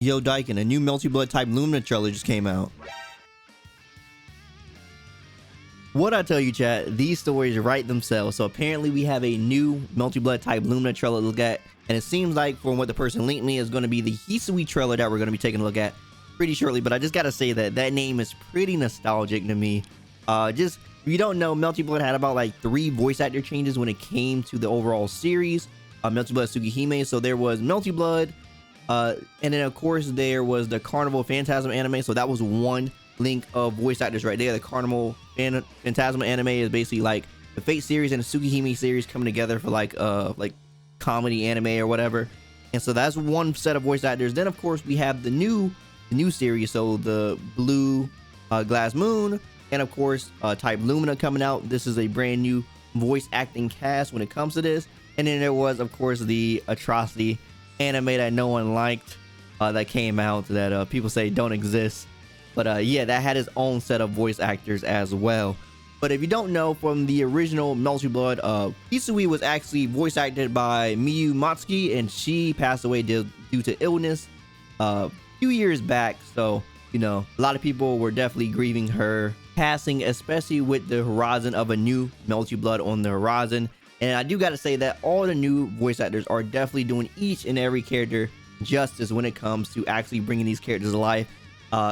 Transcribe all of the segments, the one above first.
Yo, Daikin, a new Melty Blood Type Lumina trailer just came out. What I tell you, chat, these stories write themselves. So apparently we have a new Melty Blood Type Lumina trailer to look at. And it seems like, from what the person linked me, is going to be the Hisui trailer that we're going to be taking a look at pretty shortly. But I just got to say that that name is pretty nostalgic to me. Just, if you don't know, Melty Blood had about like 3 voice actor changes when it came to the overall series. Melty Blood Tsukihime. So there was Melty Blood. And then of course there was the Carnival Phantasm anime. So that was one link of voice actors right there. The Carnival Phantasm anime is basically like the Fate series and the Tsukihime series coming together for like comedy anime or whatever. And so that's one set of voice actors. Then of course we have the new series, so the Blue Glass Moon, and of course Type Lumina coming out. This is a brand new voice acting cast when it comes to this. And then there was of course the Atrocity anime that no one liked, that came out, that people say don't exist. But yeah, that had its own set of voice actors as well. But if you don't know, from the original Melty Blood, Hisui was actually voice acted by Miyu Matsuki, and she passed away due to illness a few years back. So, you know, a lot of people were definitely grieving her passing, especially with the horizon of a new Melty Blood on the horizon. And I do got to say that all the new voice actors are definitely doing each and every character justice when it comes to actually bringing these characters to life.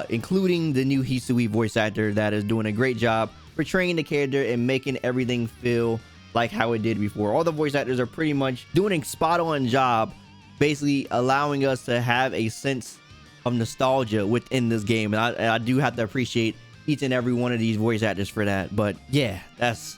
Including the new Hisui voice actor that is doing a great job portraying the character and making everything feel like how it did before. All the voice actors are pretty much doing a spot on job, basically allowing us to have a sense of nostalgia within this game. And I do have to appreciate each and every one of these voice actors for that. But yeah, that's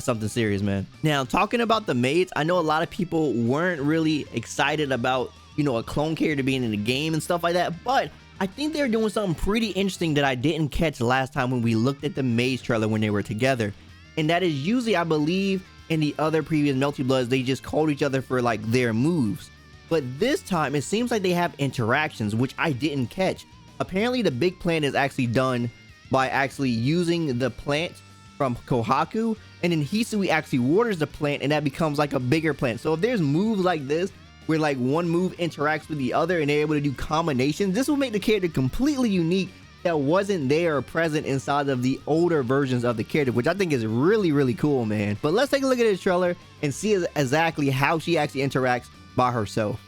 something serious, man. Now, talking about the maids, I know a lot of people weren't really excited about, you know, a clone character being in the game and stuff like that, but I think they're doing something pretty interesting that I didn't catch last time when we looked at the maids trailer when they were together. And that is, usually I believe in the other previous Melty Bloods, they just called each other for like their moves. But this time it seems like they have interactions, which I didn't catch. Apparently the big plan is actually done by actually using the plant from Kohaku, and then Hisui actually waters the plant and that becomes like a bigger plant. So if there's moves like this, where like one move interacts with the other and they're able to do combinations, this will make the character completely unique that wasn't there or present inside of the older versions of the character, which I think is really, really cool, man. But let's take a look at this trailer and see exactly how she actually interacts by herself.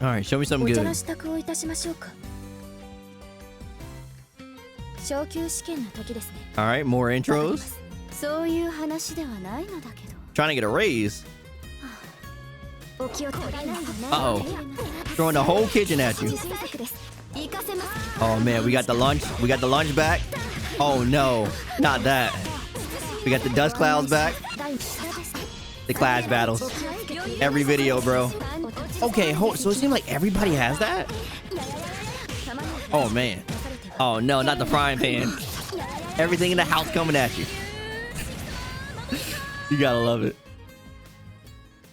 All right, show me something good. All right, more intros. Trying to get a raise. Uh-oh. Throwing the whole kitchen at you. Oh man, we got the lunch. We got the lunch back. Oh no, not that. We got the dust clouds back. The clash battles. Every video, bro. Okay, so it seems like everybody has that? Oh man. Oh no, not the frying pan. Everything in the house coming at you. You gotta love it.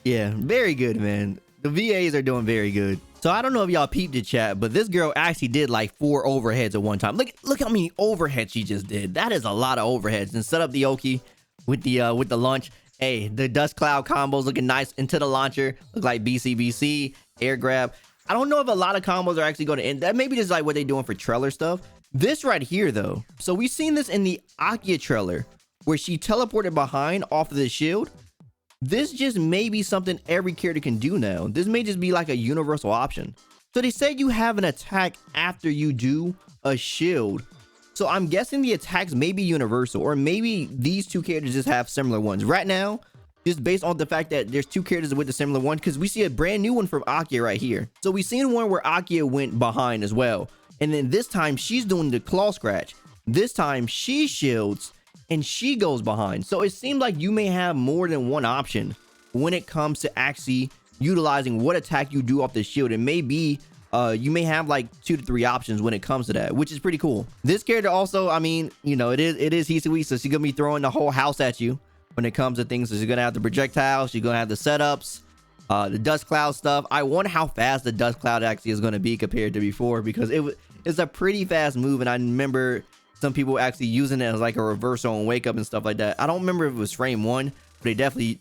Yeah, very good, man. The VAs are doing very good. So I don't know if y'all peeped the chat, but this girl actually did like 4 overheads at one time. Look how many overheads she just did. That is a lot of overheads. And set up the Oki with the launch. Hey, the dust cloud combos looking nice into the launcher. Look like BCBC, air grab. I don't know if a lot of combos are actually going to end. That maybe just like what they're doing for trailer stuff. This right here though. So we've seen this in the Akia trailer where she teleported behind off of the shield. This just may be something every character can do now. This may just be like a universal option. So they said you have an attack after you do a shield. So I'm guessing the attacks may be universal, or maybe these two characters just have similar ones. Right now, just based on the fact that there's 2 characters with a similar one, because we see a brand new one from Akia right here. So we've seen one where Akia went behind as well. And then this time she's doing the claw scratch. This time she shields and she goes behind. So it seems like you may have more than one option when it comes to actually utilizing what attack you do off the shield. It may be you may have like 2 to 3 options when it comes to that, which is pretty cool. This character also, I mean, you know, it is Hisui, so she's gonna be throwing the whole house at you when it comes to things. So she's gonna have the projectiles, she's gonna have the setups, the dust cloud stuff. I wonder how fast the dust cloud actually is gonna be compared to before, because it's a pretty fast move, and I remember some people actually using it as like a reversal and wake up and stuff like that. I don't remember if it was frame 1 They definitely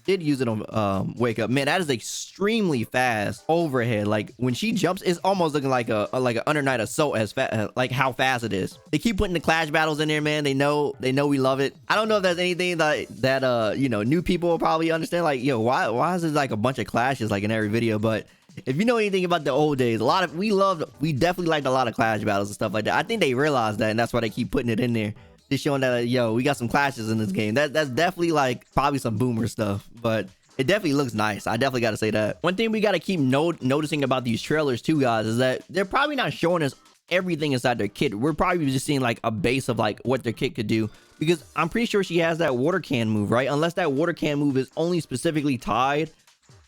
did use it on Wake Up. Man, that is extremely fast overhead. Like when she jumps, it's almost looking like a under night assault as like how fast it is. They keep putting the clash battles in there, man. They know we love it. I don't know if there's anything that you know, new people will probably understand. Like, yo, why is there like a bunch of clashes like in every video? But if you know anything about the old days, we definitely liked a lot of clash battles and stuff like that. I think they realized that, and that's why they keep putting it in there. Just showing that, yo, we got some clashes in this game. That's definitely like probably some boomer stuff, but it definitely looks nice. I definitely got to say that. One thing we got to keep noticing about these trailers too, guys, is that they're probably not showing us everything inside their kit. We're probably just seeing like a base of like what their kit could do, because I'm pretty sure she has that water can move, right? Unless that water can move is only specifically tied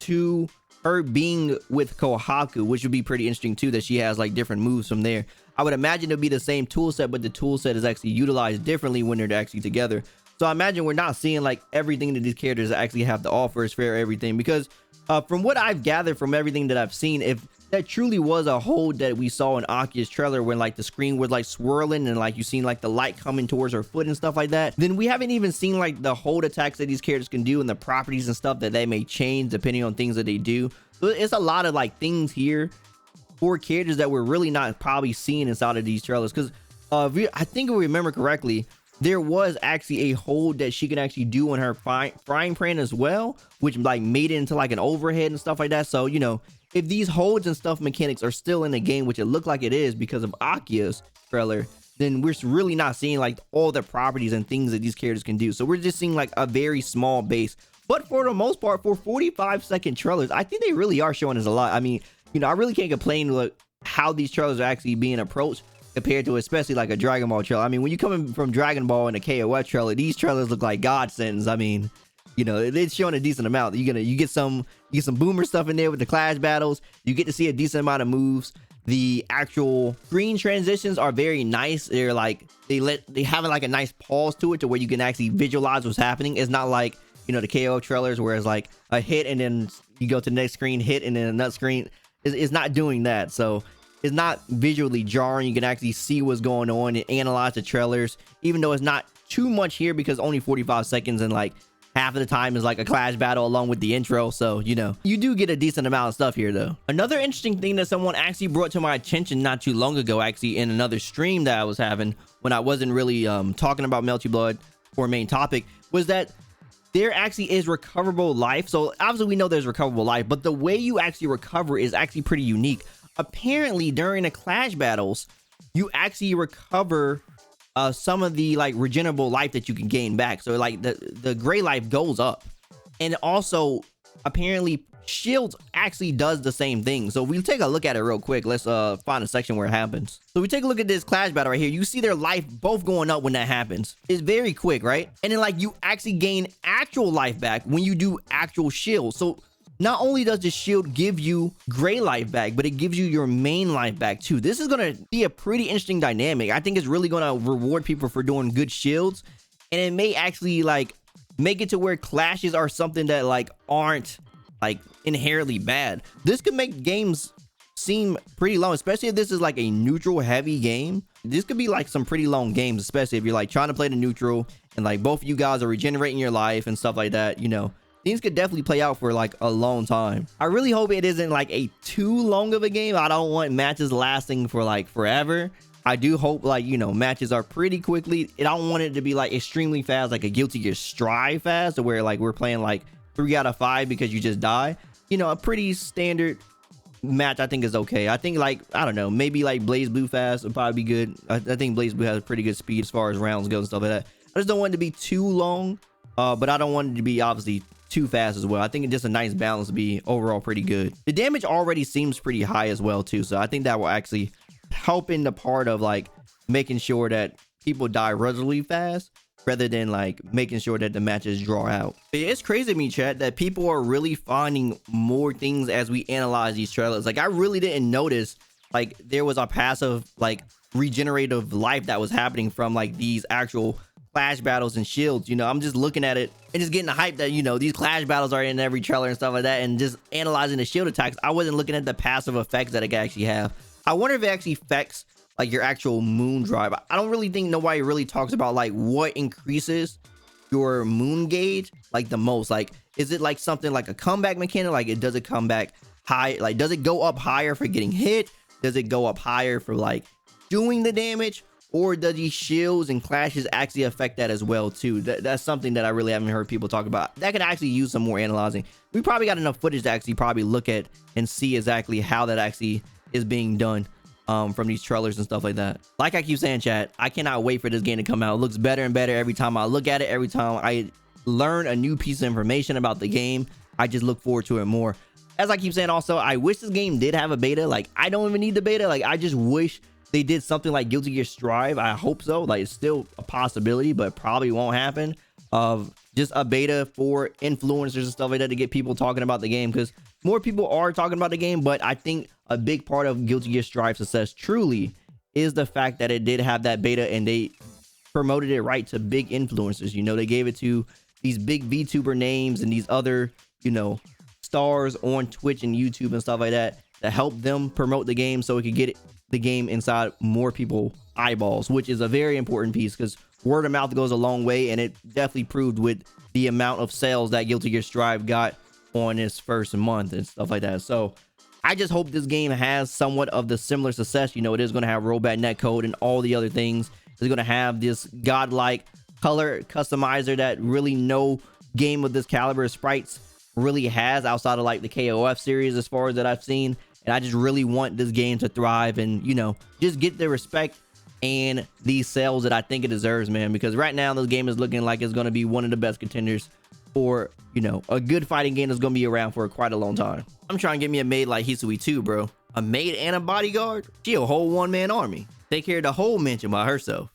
to her being with Kohaku, which would be pretty interesting too, that she has like different moves from there. I would imagine it'll be the same tool set, but the tool set is actually utilized differently when they're actually together. So I imagine we're not seeing like everything that these characters actually have to offer as fair everything, because from what I've gathered from everything that I've seen, if that truly was a hold that we saw in Akia's trailer when like the screen was like swirling and like you seen like the light coming towards her foot and stuff like that, then we haven't even seen like the hold attacks that these characters can do and the properties and stuff that they may change depending on things that they do. So it's a lot of like things here for characters that we're really not probably seeing inside of these trailers, because I think if we remember correctly, there was actually a hold that she can actually do on her frying pan as well, which like made it into like an overhead and stuff like that. So, you know, if these holds and stuff mechanics are still in the game, which it looked like it is because of Akia's trailer, then we're really not seeing like all the properties and things that these characters can do. So we're just seeing like a very small base. But for the most part, for 45-second trailers, I think they really are showing us a lot. I mean, you know, I really can't complain with how these trailers are actually being approached compared to especially like a Dragon Ball trailer. I mean, when you come in from Dragon Ball and a KOF trailer, these trailers look like godsends. I mean, you know, it's showing a decent amount. You get some boomer stuff in there with the clash battles. You get to see a decent amount of moves. The actual screen transitions are very nice. They're like they have like a nice pause to it to where you can actually visualize what's happening. It's not like, you know, the KO trailers where it's like a hit and then you go to the next screen, hit, and then another screen. It's not doing that. So it's not visually jarring. You can actually see what's going on and analyze the trailers, even though it's not too much here because only 45 seconds and like half of the time is like a clash battle along with the intro. So, you know, you do get a decent amount of stuff here though. Another interesting thing that someone actually brought to my attention not too long ago, actually in another stream that I was having when I wasn't really talking about Melty Blood for main topic, was that there actually is recoverable life. So obviously we know there's recoverable life, but the way you actually recover is actually pretty unique. Apparently during the clash battles, you actually recover some of the like regenerable life that you can gain back. So like the gray life goes up, and also apparently shields actually does the same thing. So we take a look at it real quick. Let's find a section where it happens. So we take a look at this clash battle right here. You see their life both going up when that happens. It's very quick, right? And then like you actually gain actual life back when you do actual shields. So not only does the shield give you gray life back, but it gives you your main life back too. This is going to be a pretty interesting dynamic. I think it's really going to reward people for doing good shields, and it may actually like make it to where clashes are something that like aren't like inherently bad. This could make games seem pretty long, especially if this is like a neutral heavy game. This could be like some pretty long games, especially if you're like trying to play the neutral and like both of you guys are regenerating your life and stuff like that. You know, things could definitely play out for like a long time. I really hope it isn't like a too long of a game. I don't want matches lasting for like forever. I do hope like, you know, matches are pretty quickly. I don't want it to be like extremely fast, like a Guilty Gear Strive fast, to where like we're playing like 3 out of 5 because you just die. You know, a pretty standard match I think is okay. I think like, I don't know, maybe like Blaze Blue fast would probably be good. I think Blaze Blue has pretty good speed as far as rounds go and stuff like that. I just don't want it to be too long, but I don't want it to be obviously too fast as well. I think it's just a nice balance to be overall pretty good. The damage already seems pretty high as well too, so I think that will actually help in the part of like making sure that people die relatively fast rather than like making sure that the matches draw out. It's crazy to me, chat, that people are really finding more things as we analyze these trailers. Like I really didn't notice like there was a passive like regenerative life that was happening from like these actual clash battles and shields. You know, I'm just looking at it and just getting the hype that, you know, these clash battles are in every trailer and stuff like that, and just analyzing the shield attacks. I wasn't looking at the passive effects that it can actually have. I wonder if it actually affects like your actual moon drive. I don't really think nobody really talks about like what increases your moon gauge like the most? Like, is it like something like a comeback mechanic? Like, does it come back high? Like, does it go up higher for getting hit? Does it go up higher for like doing the damage? Or does these shields and clashes actually affect that as well too? That's something that I really haven't heard people talk about. That could actually use some more analyzing. We probably got enough footage to actually probably look at and see exactly how that actually is being done from these trailers and stuff like that. Like I keep saying, chat, I cannot wait for this game to come out. It looks better and better every time I look at it. Every time I learn a new piece of information about the game, I just look forward to it more. As I keep saying also, I wish this game did have a beta. Like, I don't even need the beta. Like, I just wish they did something like Guilty Gear Strive. I hope so. Like, it's still a possibility, but probably won't happen. Of just a beta for influencers and stuff like that to get people talking about the game, because more people are talking about the game. But I think a big part of Guilty Gear Strive success truly is the fact that it did have that beta and they promoted it right to big influencers. You know, they gave it to these big VTuber names and these other, you know, stars on Twitch and YouTube and stuff like that to help them promote the game so it could get the game inside more people eyeballs, which is a very important piece because word of mouth goes a long way, and it definitely proved with the amount of sales that Guilty Gear Strive got on its first month and stuff like that. So I just hope this game has somewhat of the similar success. You know, it is going to have rollback netcode and all the other things. It's going to have this godlike color customizer that really no game of this caliber of sprites really has outside of like the KOF series as far as that I've seen. And I just really want this game to thrive and, you know, just get the respect and these sales that I think it deserves, man. Because right now this game is looking like it's going to be one of the best contenders for, you know, a good fighting game that's going to be around for quite a long time. I'm trying to get me a maid like Hisui too, bro. A maid and a bodyguard? She a whole one-man army. Take care of the whole mansion by herself.